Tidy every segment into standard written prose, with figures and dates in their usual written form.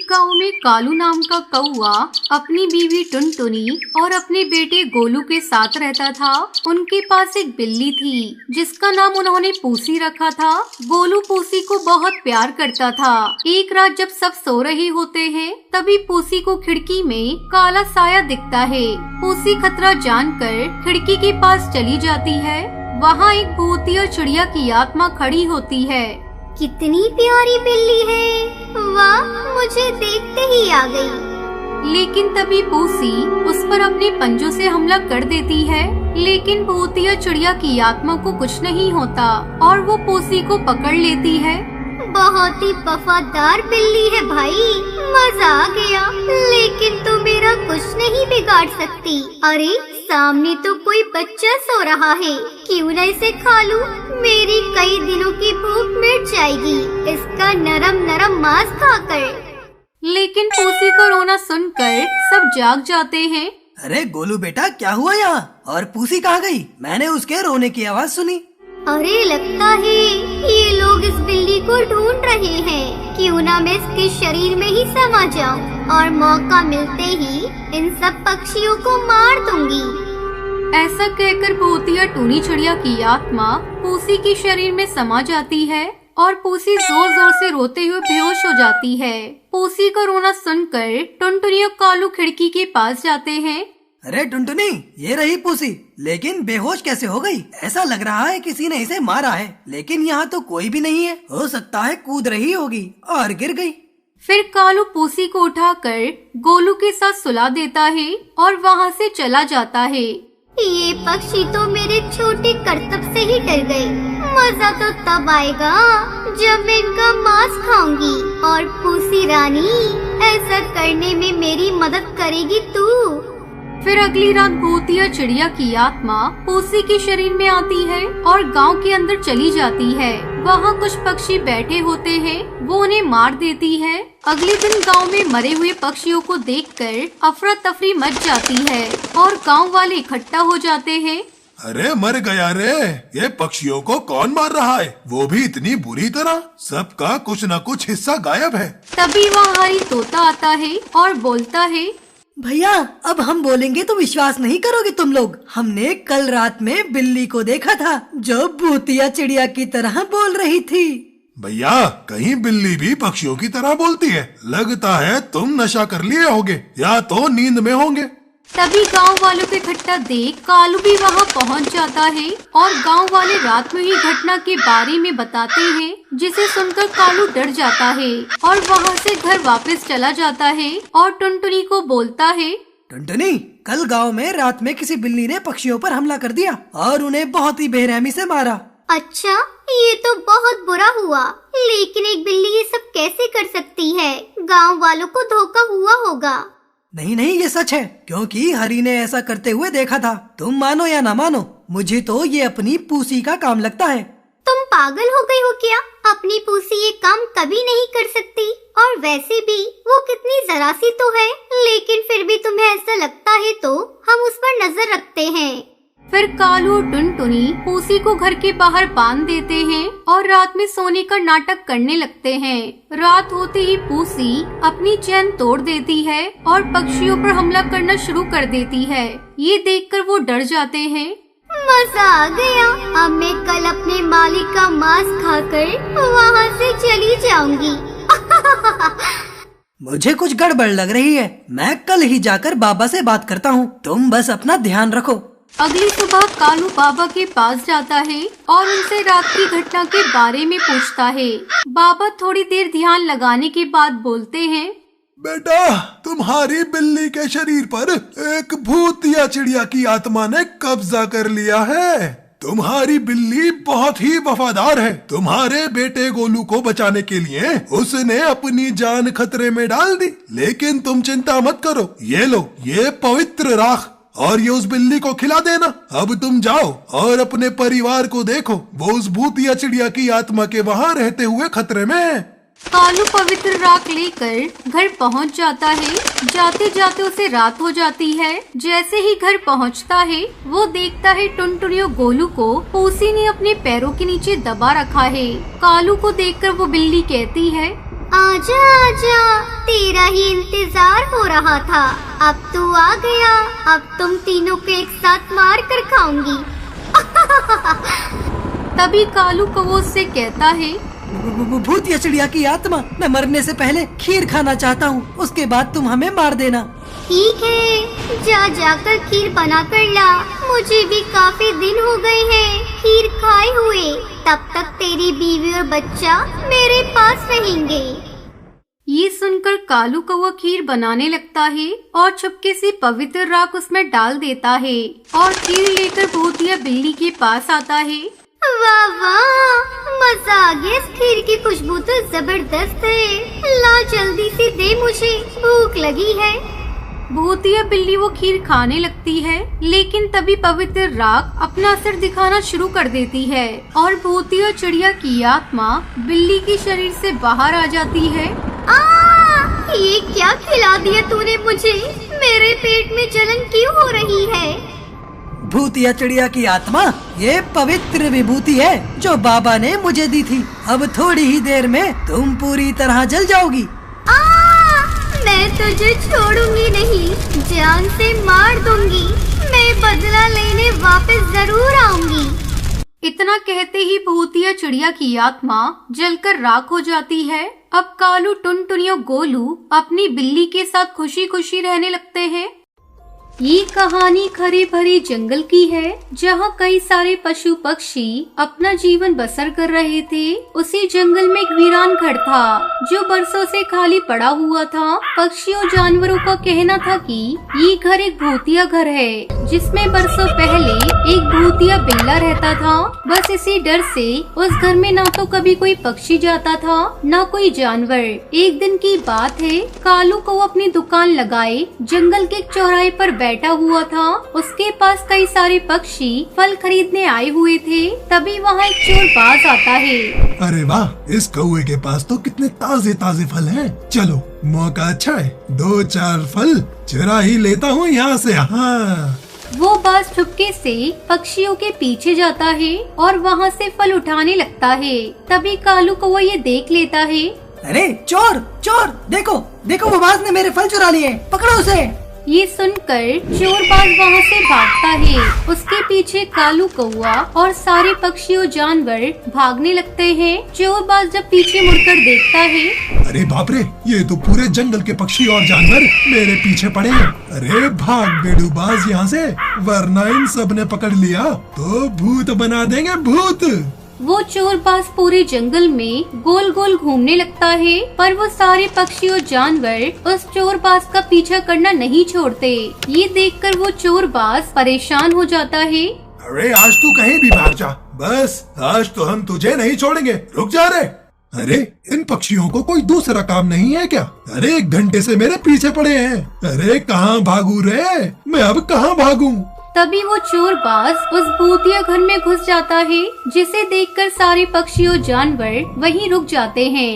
गांव में कालू नाम का कौआ अपनी बीवी टुनटुनी और अपने बेटे गोलू के साथ रहता था। उनके पास एक बिल्ली थी जिसका नाम उन्होंने पूसी रखा था। गोलू पूसी को बहुत प्यार करता था। एक रात जब सब सो रहे होते हैं तभी पूसी को खिड़की में काला साया दिखता है। पूसी खतरा जानकर खिड़की के पास चली जाती है। वहाँ एक भूतिया चिड़िया की आत्मा खड़ी होती है। कितनी प्यारी बिल्ली है, वाह, मुझे देखते ही आ गई। लेकिन तभी पूसी उस पर अपने पंजों से हमला कर देती है। लेकिन भूतिया चिड़िया की आत्मा को कुछ नहीं होता और वो पूसी को पकड़ लेती है। बहुत ही वफादार बिल्ली है भाई, मजा आ गया। लेकिन तू मेरा कुछ नहीं बिगाड़ सकती। अरे सामने तो कोई बच्चा सो रहा है, क्यों न इसे खा लूं? मेरी कई दिनों की भूख मिट जाएगी इसका नरम नरम मांस खाकर। लेकिन पूसी को रोना सुनकर सब जाग जाते हैं। अरे गोलू बेटा, क्या हुआ यहाँ? और पूसी कहाँ गई? मैंने उसके रोने की आवाज सुनी। अरे लगता है ये लोग इस बिल्ली को ढूंढ रहे हैं। क्यों ना मैं इसके शरीर में ही समा जाऊं और मौका मिलते ही इन सब पक्षियों को मार दूंगी। ऐसा कहकर भूतिया टूनी चिड़िया की आत्मा पूसी के शरीर में समा जाती है और पूसी जोर जोर से रोते हुए बेहोश हो जाती है। पूसी का रोना सुनकर टुनटुनी और कालू खिड़की के पास जाते हैं। अरे टुनटुनी, ये रही पूसी, लेकिन बेहोश कैसे हो गई? ऐसा लग रहा है किसी ने इसे मारा है, लेकिन यहाँ तो कोई भी नहीं है। हो सकता है कूद रही होगी और गिर गई। फिर कालू पूसी को उठाकर गोलू के साथ सुला देता है और वहाँ से चला जाता है। ये पक्षी तो मेरे छोटे करतब से ही डर गए। मजा तो तब आएगा जब मैं इनका मांस खाऊंगी। और पूसी रानी, ऐसा करने में मेरी मदद करेगी तू? फिर अगली रात भूतिया चिड़िया की आत्मा पूसी के शरीर में आती है और गांव के अंदर चली जाती है। वहाँ कुछ पक्षी बैठे होते हैं, वो उन्हें मार देती है। अगले दिन गांव में मरे हुए पक्षियों को देखकर अफरा तफरी मच जाती है और गांव वाले इकट्ठा हो जाते हैं। अरे मर गया रे, ये पक्षियों को कौन मार रहा है? वो भी इतनी बुरी तरह। सबका कुछ न कुछ हिस्सा गायब है। तभी वहाँ हरी तोता आता है और बोलता है, भैया, अब हम बोलेंगे तो विश्वास नहीं करोगे तुम लोग। हमने कल रात में बिल्ली को देखा था जो भूतिया चिड़िया की तरह बोल रही थी। भैया, कहीं बिल्ली भी पक्षियों की तरह बोलती है? लगता है तुम नशा कर लिए होगे या तो नींद में होंगे। तभी गांव वालों को इकट्ठा देख कालू भी वहां पहुंच जाता है और गांव वाले रात में ही घटना के बारे में बताते हैं, जिसे सुनकर कालू डर जाता है और वहां से घर वापस चला जाता है और टुनटुनी को बोलता है, टुनटुनी, कल गांव में रात में किसी बिल्ली ने पक्षियों पर हमला कर दिया और उन्हें बहुत ही बेरहमी से मारा। अच्छा, ये तो बहुत बुरा हुआ। लेकिन एक बिल्ली ये सब कैसे कर सकती है? गाँव वालों को धोखा हुआ होगा। नहीं नहीं, ये सच है, क्योंकि हरी ने ऐसा करते हुए देखा था। तुम मानो या ना मानो, मुझे तो ये अपनी पूसी का काम लगता है। तुम पागल हो गई हो क्या? अपनी पूसी ये काम कभी नहीं कर सकती। और वैसे भी वो कितनी जरा सी तो है, लेकिन फिर भी तुम्हें ऐसा लगता है तो हम उस पर नजर रखते हैं। फिर कालू और टुनटुनी पूसी को घर के बाहर बांध देते हैं और रात में सोने का नाटक करने लगते हैं। रात होते ही पूसी अपनी चैन तोड़ देती है और पक्षियों पर हमला करना शुरू कर देती है। ये देखकर वो डर जाते हैं। मजा आ गया, अब मैं कल अपने मालिक का मांस खाकर वहाँ से चली जाऊंगी। मुझे कुछ गड़बड़ लग रही है। मैं कल ही जाकर बाबा से बात करता हूँ। तुम बस अपना ध्यान रखो। अगली सुबह कालू बाबा के पास जाता है और उनसे रात की घटना के बारे में पूछता है। बाबा थोड़ी देर ध्यान लगाने के बाद बोलते हैं, बेटा, तुम्हारी बिल्ली के शरीर पर एक भूतिया चिड़िया की आत्मा ने कब्जा कर लिया है। तुम्हारी बिल्ली बहुत ही वफादार है। तुम्हारे बेटे गोलू को बचाने के लिए उसने अपनी जान खतरे में डाल दी। लेकिन तुम चिंता मत करो, ये लो, ये पवित्र राख और ये उस बिल्ली को खिला देना। अब तुम जाओ और अपने परिवार को देखो, वो उस भूतिया चिड़िया की आत्मा के वहाँ रहते हुए खतरे में है। कालू पवित्र राख लेकर घर पहुंच जाता है। जाते जाते उसे रात हो जाती है। जैसे ही घर पहुंचता है वो देखता है टुनटुनी और गोलू को पूसी ने अपने पैरों के नीचे दबा रखा है। कालू को देखकर वो बिल्ली कहती है, आजा आजा, तेरा ही इंतजार हो रहा था। अब तू आ गया, अब तुम तीनों को एक साथ मार कर खाऊंगी। तभी कालू कौवा उससे कहता है, भूतिया चिड़िया की आत्मा, मैं मरने से पहले खीर खाना चाहता हूँ, उसके बाद तुम हमें मार देना। ठीक है, जा जाकर खीर बना कर ला। मुझे भी काफी दिन हो गए हैं खीर खाए हुए। तब तक तेरी बीवी और बच्चा मेरे पास रहेंगे। ये सुनकर कालू कौवा खीर बनाने लगता है और चुपके से पवित्र राख उसमें डाल देता है और खीर लेकर भूतिया बिल्ली के पास आता है। वाह वाह, मजा आ गया। इस खीर की खुशबू तो जबरदस्त है। ला जल्दी से दे, मुझे भूख लगी है। भूतिया बिल्ली वो खीर खाने लगती है, लेकिन तभी पवित्र राख अपना असर दिखाना शुरू कर देती है और भूतिया चिड़िया की आत्मा बिल्ली के शरीर से बाहर आ जाती है। ये क्या खिला दिया तूने मुझे? मेरे पेट में जलन क्यों हो रही है? भूतिया चिड़िया की आत्मा, ये पवित्र विभूति है जो बाबा ने मुझे दी थी। अब थोड़ी ही देर में तुम पूरी तरह जल जाओगी। मैं तुझे छोड़ूंगी नहीं, जान से मार दूंगी। मैं बदला लेने वापस जरूर आऊंगी। इतना कहते ही भूतिया चिड़िया की आत्मा जलकर राख हो जाती है। अब कालू, टुनटुनी और गोलू अपनी बिल्ली के साथ खुशी खुशी रहने लगते हैं। ये कहानी हरे भरे जंगल की है, जहाँ कई सारे पशु पक्षी अपना जीवन बसर कर रहे थे। उसी जंगल में एक वीरान घर था जो बरसों से खाली पड़ा हुआ था। पक्षियों जानवरों का कहना था कि ये घर एक भूतिया घर है, जिसमें बरसों पहले एक भूतिया बिल्ला रहता था। बस इसी डर से उस घर में ना तो कभी कोई पक्षी जाता था, न कोई जानवर। एक दिन की बात है, कालू को अपनी दुकान लगाए जंगल के एक चौराहे पर बैठा हुआ था। उसके पास कई सारे पक्षी फल खरीदने आए हुए थे। तभी वहाँ एक चोर बाज आता है। अरे वाह, इस कौवे के पास तो कितने ताजे ताजे फल हैं। चलो, मौका अच्छा है, 2-4 फल चुरा ही लेता हूँ यहाँ से। हाँ, वो बाज चुपके से पक्षियों के पीछे जाता है और वहाँ से फल उठाने लगता है। तभी कालू को वो ये देख लेता है। अरे चोर चोर, देखो देखो, वो बाज ने मेरे फल चुरा लिए, पकड़ो उसे। ये सुनकर चोर बाज वहाँ से भागता है। उसके पीछे कालू कौवा और सारे पक्षी और जानवर भागने लगते हैं। चोर बाज जब पीछे मुड़कर देखता है, अरे बाप रे, ये तो पूरे जंगल के पक्षी और जानवर मेरे पीछे पड़े हैं। अरे भाग बेडूबाज यहाँ से, वरना इन सब ने पकड़ लिया तो भूत बना देंगे, भूत। वो चोर बाज पूरे जंगल में गोल गोल घूमने लगता है, पर वो सारे पक्षी और जानवर उस चोर बाज का पीछा करना नहीं छोड़ते। ये देखकर वो चोर बाज परेशान हो जाता है। अरे आज तू कहीं भी भाग जा, बस आज तो हम तुझे नहीं छोड़ेंगे। रुक जा रे। अरे इन पक्षियों को कोई दूसरा काम नहीं है क्या? अरे 1 घंटे से मेरे पीछे पड़े हैं। अरे कहाँ भागू रे, मैं अब कहाँ भागूं? तभी वो चोर बाज उस भूतिया घर में घुस जाता है, जिसे देखकर सारे पक्षी और जानवर वहीं रुक जाते हैं।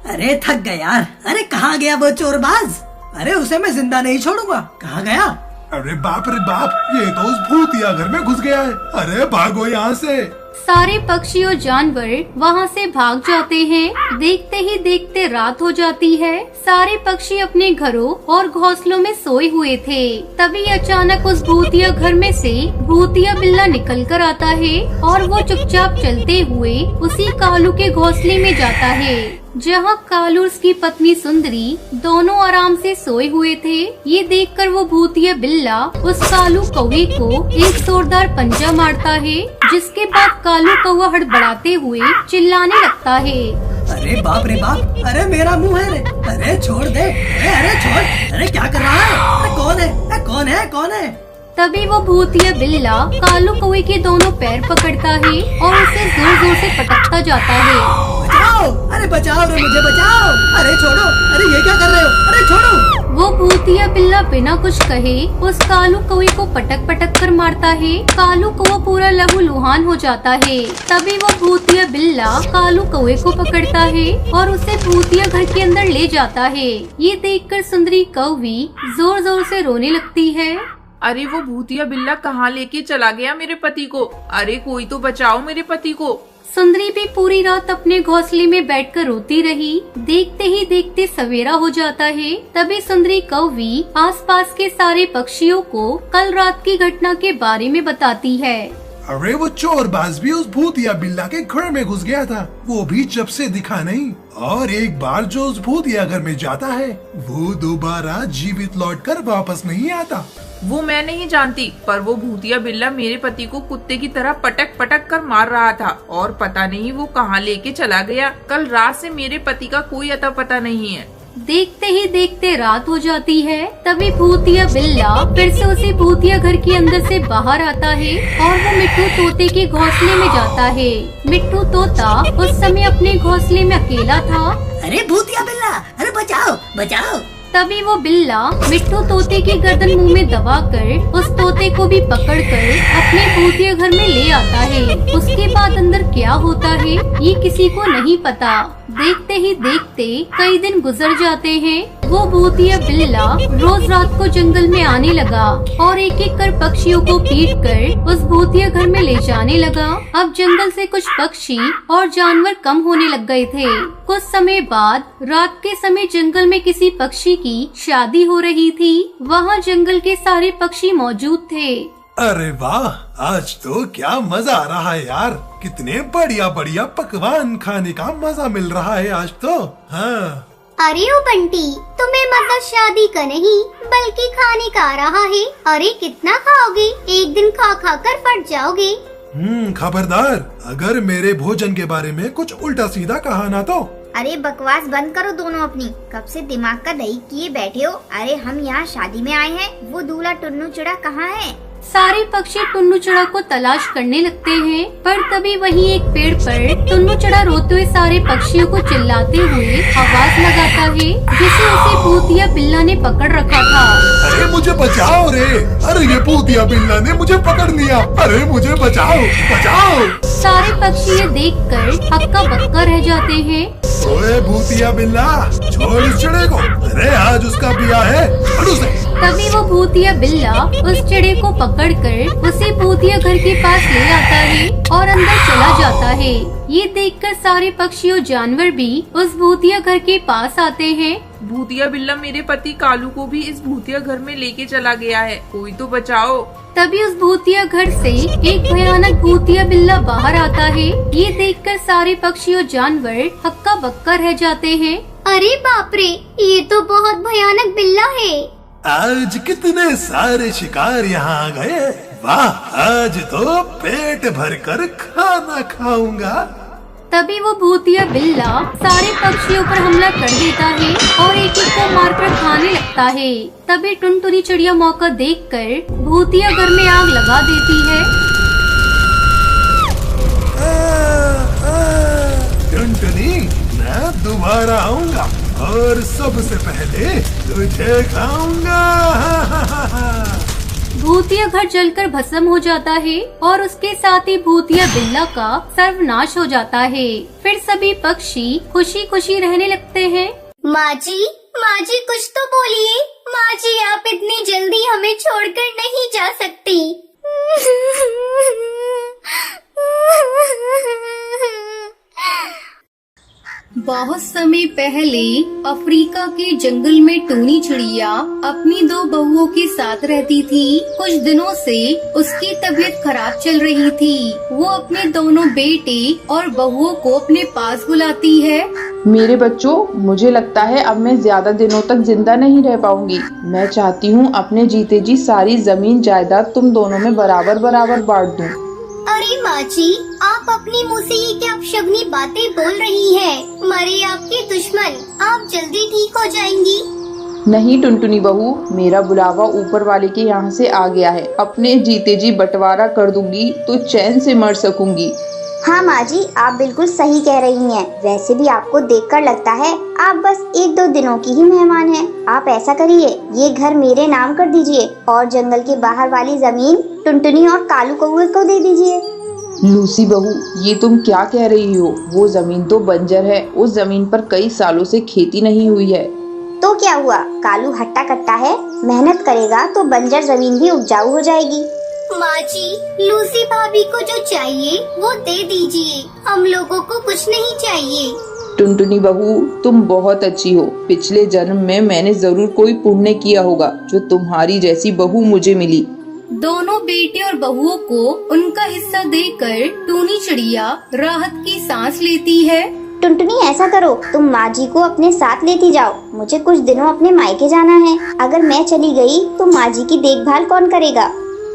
अरे थक गए यार। अरे कहाँ गया वो चोर बाज? अरे उसे मैं जिंदा नहीं छोड़ूंगा। कहाँ गया? अरे बाप रे बाप, ये तो उस भूतिया घर में घुस गया है। अरे भागो यहाँ से। सारे पक्षी और जानवर वहाँ से भाग जाते हैं। देखते ही देखते रात हो जाती है। सारे पक्षी अपने घरों और घोंसलों में सोए हुए थे। तभी अचानक उस भूतिया घर में से भूतिया बिल्ला निकल कर आता है और वो चुपचाप चलते हुए उसी कालू के घोंसले में जाता है, जहाँ कालू और उसकी पत्नी सुंदरी दोनों आराम से सोए हुए थे। ये देखकर वो भूतिया बिल्ला उस कालू कौवे को एक जोरदार पंजा मारता है, जिसके बाद कालू कौवा हड़बड़ाते हुए चिल्लाने लगता है। अरे बाप रे बाप, अरे मेरा मुंह है रे। अरे छोड़ दे, अरे छोड़। अरे क्या कर रहा है? अरे कौन है? अरे कौन है? कौन है? तभी वो भूतिया बिल्ला कालू कौवे के दोनों पैर पकड़ता है और उसे जोर जोर से पटकता जाता है। बचाओ, अरे बचाओ रे, मुझे बचाओ। अरे छोड़ो, अरे ये क्या कर रहे हो? अरे छोड़ो। वो भूतिया बिल्ला बिना कुछ कहे उस कालू कौवे को पटक पटक कर मारता है। कालू कौवा पूरा लहूलुहान हो जाता है। तभी वो भूतिया बिल्ला कालू कौवे को पकड़ता है और उसे भूतिया घर के अंदर ले जाता है। ये देखकर सुंदरी कौवी जोर जोर से रोने लगती है। अरे वो भूतिया बिल्ला कहाँ लेके चला गया मेरे पति को? अरे कोई तो बचाओ मेरे पति को। सुंदरी भी पूरी रात अपने घोंसले में बैठकर रोती रही। देखते ही देखते सवेरा हो जाता है। तभी सुंदरी कौवी आसपास के सारे पक्षियों को कल रात की घटना के बारे में बताती है। अरे वो चोरबाज भी उस भूतिया बिल्ला के घर में घुस गया था, वो भी जब से दिखा नहीं। और एक बार जो उस भूतिया घर में जाता है वो दोबारा जीवित लौटकर वापस नहीं आता। वो मैं नहीं जानती, पर वो भूतिया बिल्ला मेरे पति को कुत्ते की तरह पटक पटक कर मार रहा था और पता नहीं वो कहाँ लेके चला गया। कल रात से मेरे पति का कोई अता पता नहीं है। देखते ही देखते रात हो जाती है। तभी भूतिया बिल्ला फिर से उसी भूतिया घर के अंदर से बाहर आता है और वो मिट्टू तोते के घोंसले में जाता है। मिट्टू तोता उस समय अपने घोंसले में अकेला था। अरे भूतिया बिल्ला, अरे बचाओ बचाओ। तभी वो बिल्ला मिट्टू तोते की गर्दन मुंह में दबाकर उस तोते को भी पकड़कर अपने भूतिया घर में ले आता है। उसके बाद अंदर क्या होता है ये किसी को नहीं पता। देखते ही देखते कई दिन गुजर जाते हैं। वो भूतिया बिल्ला रोज रात को जंगल में आने लगा और एक एक कर पक्षियों को पीट कर उस भूतिया घर में ले जाने लगा। अब जंगल से कुछ पक्षी और जानवर कम होने लग गए थे। कुछ समय बाद रात के समय जंगल में किसी पक्षी की शादी हो रही थी। वहाँ जंगल के सारे पक्षी मौजूद थे। अरे वाह, आज तो क्या मजा आ रहा है यार। कितने बढ़िया बढ़िया पकवान खाने का मजा मिल रहा है आज तो। हाँ। अरे ओ बंटी, तुम्हें मजा शादी का नहीं बल्कि खाने का आ रहा है। अरे कितना खाओगे, एक दिन खा खा कर फट जाओगे। खबरदार, अगर मेरे भोजन के बारे में कुछ उल्टा सीधा कहा ना तो। अरे बकवास बंद करो दोनों अपनी, कब से दिमाग का दही किए बैठे हो। अरे हम यहाँ शादी में आए हैं, वो दूल्हा टुन्नू चिड़ा कहाँ है? सारे पक्षी टुन्नू चिड़ा को तलाश करने लगते हैं, पर तभी वहीं एक पेड़ पर टुन्नू चिड़ा रोते हुए सारे पक्षियों को चिल्लाते हुए आवाज लगाता है, जिसे उसे भूतिया बिल्ला ने पकड़ रखा था। अरे मुझे बचाओ रे! अरे ये भूतिया बिल्ला ने मुझे पकड़ लिया। अरे मुझे बचाओ बचाओ! सारे पक्षी ये देखकर हक्का बक्का रह जाते हैं। ओए भूतिया बिल्ला, छोड़ इस चिड़े को। अरे आज उसका ब्याह है, छोड़ उसे। तभी वो भूतिया बिल्ला उस चिड़े को पकड़कर उसे भूतिया घर के पास ले आता है और अंदर चला जाता है। ये देखकर सारे पक्षी और जानवर भी उस भूतिया घर के पास आते हैं। भूतिया बिल्ला मेरे पति कालू को भी इस भूतिया घर में लेके चला गया है, कोई तो बचाओ। तभी उस भूतिया घर से एक भयानक भूतिया बिल्ला बाहर आता है। ये देखकर सारे पक्षी और जानवर हक्का बक्का रह जाते हैं। अरे बाप रे, ये तो बहुत भयानक बिल्ला है। आज कितने सारे शिकार यहाँ आ गए। वाह, आज तो पेट भरकर खाना खाऊंगा। तभी वो भूतिया बिल्ला सारे पक्षियों पर हमला कर देता है और एक एक को मारकर खाने लगता है। तभी टुनटुनी चिड़िया मौका देखकर भूतिया घर में आग लगा देती है। टुनटुनी, मैं दोबारा आऊंगा और सबसे पहले तुझे खाऊंगा। भूतिया घर जलकर भस्म हो जाता है और उसके साथ ही भूतिया बिल्ला का सर्वनाश हो जाता है। फिर सभी पक्षी खुशी खुशी रहने लगते हैं। माँ जी कुछ तो बोलिए। माँ जी, आप इतनी जल्दी हमें छोड़कर नहीं जा सकती। बहुत समय पहले अफ्रीका के जंगल में टूनी चिड़िया अपनी दो बहुओं के साथ रहती थी। कुछ दिनों से उसकी तबीयत खराब चल रही थी। वो अपने दोनों बेटे और बहुओं को अपने पास बुलाती है। मेरे बच्चों, मुझे लगता है अब मैं ज्यादा दिनों तक जिंदा नहीं रह पाऊंगी। मैं चाहती हूँ अपने जीते जी सारी जमीन जायदाद तुम दोनों में बराबर बराबर बांट दूँ। अरे माँ जी, आप अपनी मुँह से ये क्या अपशगुनी बातें बोल रही हैं? मरे आपके दुश्मन, आप जल्दी ठीक हो जाएंगी। नहीं टुनटुनी बहू, मेरा बुलावा ऊपर वाले के यहाँ से आ गया है। अपने जीते जी बंटवारा कर दूंगी तो चैन से मर सकूंगी। हाँ माँ जी, आप बिल्कुल सही कह रही हैं। वैसे भी आपको देखकर लगता है आप बस 1-2 दिनों की ही मेहमान हैं। आप ऐसा करिए, ये घर मेरे नाम कर दीजिए और जंगल के बाहर वाली जमीन टुनटुनी और कालू कौवे को दे दीजिए। लूसी बहू, ये तुम क्या कह रही हो? वो जमीन तो बंजर है, उस जमीन पर कई सालों से खेती नहीं हुई है। तो क्या हुआ, कालू हट्टा कट्टा है, मेहनत करेगा तो बंजर जमीन भी उपजाऊ हो जाएगी। माँ जी, लूसी भाभी को जो चाहिए वो दे दीजिए, हम लोगों को कुछ नहीं चाहिए। टुनटुनी बहू, तुम बहुत अच्छी हो। पिछले जन्म में मैंने जरूर कोई पुण्य किया होगा जो तुम्हारी जैसी बहू मुझे मिली। दोनों बेटे और बहुओं को उनका हिस्सा देकर टूनी चिड़िया राहत की सांस लेती है। टुनटुनी ऐसा करो, तुम माँ जी को अपने साथ लेती जाओ, मुझे कुछ दिनों अपने मायके जाना है। अगर मैं चली गई तो माँ जी की देखभाल कौन करेगा?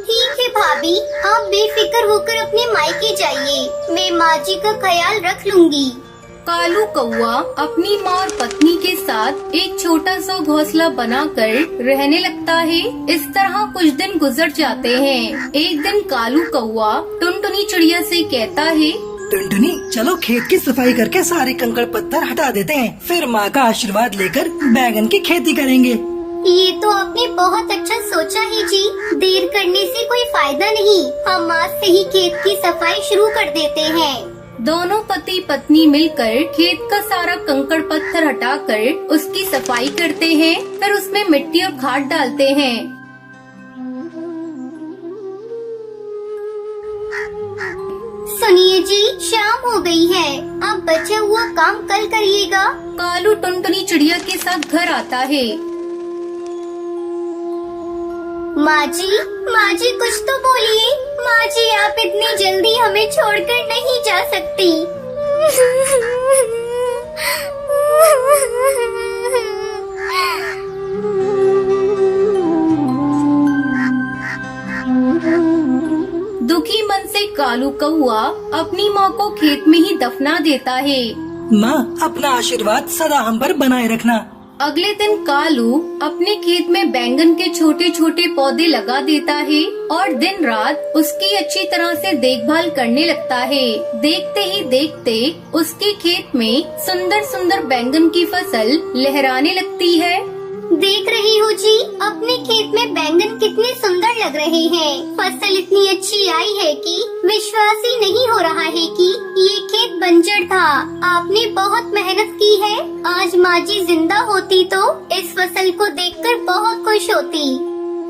ठीक है भाभी, आप बेफिक्र होकर अपने मायके जाइए, मैं माँ जी का ख्याल रख लूँगी। कालू कौआ अपनी माँ और पत्नी के साथ एक छोटा सा घोंसला बनाकर रहने लगता है। इस तरह कुछ दिन गुजर जाते हैं। एक दिन कालू कौआ टुनटुनी चिड़िया से कहता है, टुनटुनी, चलो खेत की सफाई करके सारे कंकड़ पत्थर हटा देते हैं, फिर माँ का आशीर्वाद लेकर बैगन की खेती करेंगे। ये तो आपने बहुत अच्छा सोचा है जी, देर करने से कोई फायदा नहीं, हम आज से ही खेत की सफाई शुरू कर देते हैं। दोनों पति पत्नी मिलकर खेत का सारा कंकड़ पत्थर हटाकर उसकी सफाई करते हैं, फिर उसमें मिट्टी और खाद डालते हैं। सुनिए जी, शाम हो गई है, अब बचा हुआ काम कल करिएगा। कालू टुनटुनी चिड़िया के साथ घर आता है। माँ जी कुछ तो बोलिए। माँ जी, आप इतनी जल्दी हमें छोड़कर नहीं जा सकती। दुखी मन से कालू कौआ अपनी माँ को खेत में ही दफना देता है। माँ, अपना आशीर्वाद सदा हम पर बनाए रखना। अगले दिन कालू अपने खेत में बैंगन के छोटे छोटे पौधे लगा देता है और दिन रात उसकी अच्छी तरह से देखभाल करने लगता है। देखते ही देखते उसके खेत में सुंदर सुंदर बैंगन की फसल लहराने लगती है। देख रही हो जी, अपने खेत में बैंगन कितने सुंदर लग रहे हैं। फसल इतनी अच्छी आई है कि विश्वास ही नहीं हो रहा है कि ये खेत बंजर था। आपने बहुत मेहनत की है। आज माँ जी जिंदा होती तो इस फसल को देखकर बहुत खुश होती।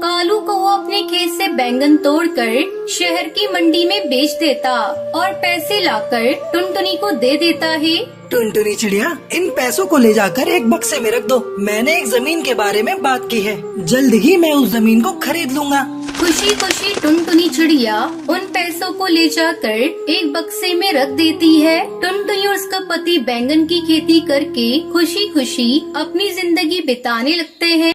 कालू को वो अपने खेत से बैंगन तोड़कर शहर की मंडी में बेच देता और पैसे लाकर टुनटुनी को दे देता है। टुनटुनी चिड़िया, इन पैसों को ले जाकर एक बक्से में रख दो। मैंने एक जमीन के बारे में बात की है, जल्द ही मैं उस जमीन को खरीद लूँगा। खुशी खुशी टुनटुनी चिड़िया उन पैसों को ले जाकर एक बक्से में रख देती है। टुनटुनी और उसका पति बैंगन की खेती करके खुशी खुशी अपनी जिंदगी बिताने लगते हैं।